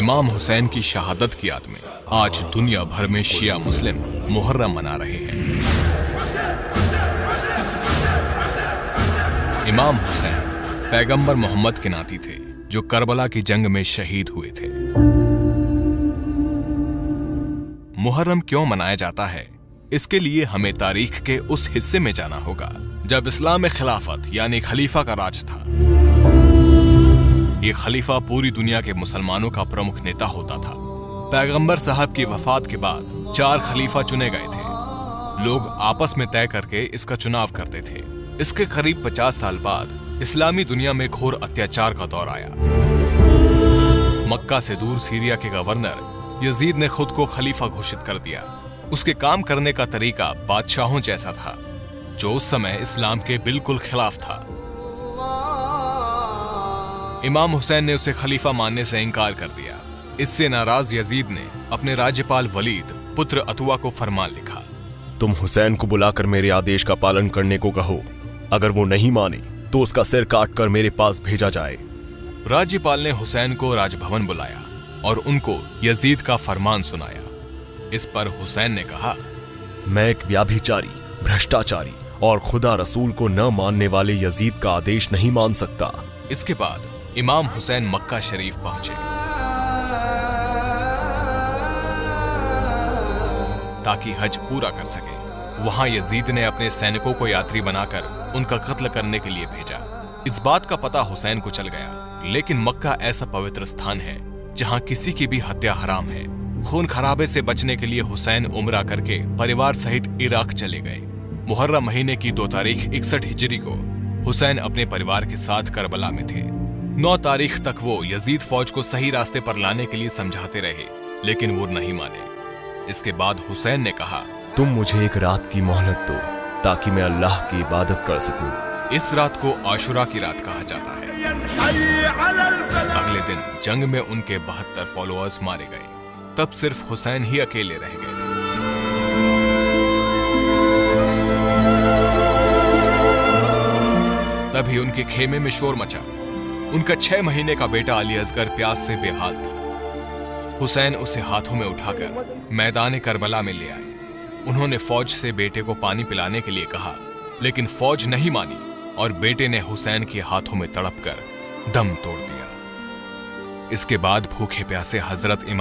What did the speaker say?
इमाम हुसैन की शहादत की याद में आज दुनिया भर में शिया मुस्लिम मुहर्रम मना रहे हैं। इमाम हुसैन पैगंबर मोहम्मद के नाती थे जो करबला की जंग में शहीद हुए थे। मुहर्रम क्यों मनाया जाता है, इसके लिए हमें तारीख के उस हिस्से में जाना होगा जब इस्लाम में खिलाफत यानी खलीफा का राज था। ये खलीफा पूरी दुनिया के मुसलमानों का प्रमुख नेता होता था। पैगंबर साहब की वफात के बाद 4 खलीफा चुने गए थे। लोग आपस में तय करके इसका चुनाव करते थे। इसके करीब 50 साल बाद इस्लामी दुनिया में घोर अत्याचार का दौर आया। मक्का से दूर सीरिया के गवर्नर यजीद ने खुद को खलीफा घोषित कर दिया। उसके काम करने का तरीका बादशाहों जैसा था, जो उस समय इस्लाम के बिल्कुल खिलाफ था। इमाम हुसैन ने उसे खलीफा मानने से इनकार कर दिया। इससे नाराज यजीद ने अपने राज्यपाल वलीद पुत्र अतुआ को फरमान लिखा, तुम हुसैन को बुलाकर मेरे आदेश का पालन करने को कहो। अगर वो नहीं माने तो उसका सिर काटकर मेरे पास भेजा जाए। राज्यपाल ने हुसैन को राजभवन बुलाया और उनको यजीद का फरमान सुनाया। इस पर हुसैन ने कहा, मैं एक व्याभिचारी, भ्रष्टाचारी और खुदा रसूल को न मानने वाले यजीद का आदेश नहीं मान सकता। इसके बाद इमाम हुसैन मक्का शरीफ पहुंचे ताकि हज पूरा कर सके। वहां यजीद ने अपने सैनिकों को यात्री बनाकर उनका कत्ल करने के लिए भेजा। इस बात का पता हुसैन को चल गया, लेकिन मक्का ऐसा पवित्र स्थान है जहां किसी की भी हत्या हराम है। खून खराबे से बचने के लिए हुसैन उम्रा करके परिवार सहित इराक चले गए। मुहर्रम महीने की 2 तारीख 61 हिजरी को हुसैन अपने परिवार के साथ करबला में थे। 9 तारीख तक वो यजीद फौज को सही रास्ते पर लाने के लिए समझाते रहे, लेकिन वो नहीं माने। इसके बाद हुसैन ने कहा, तुम मुझे एक रात की मोहलत दो ताकि मैं अल्लाह की इबादत कर सकूं। इस रात को आशुरा की रात कहा जाता है। अगले दिन जंग में उनके 72 फॉलोअर्स मारे गए। तब सिर्फ हुसैन ही अकेले रह गए थे। तभी उनके खेमे में शोर मचा। उनका 6 महीने का बेटा अली असगर प्यास से बेहाल था। हुसैन उसे हाथों में उठाकर मैदान करबला में ले आए। उन्होंने फौज से बेटे को पानी पिलाने के लिए कहा, लेकिन फौज नहीं मानी और बेटे ने हुसैन के हाथों में तड़पकर दम तोड़ दिया। इसके बाद भूखे प्यासे हजरत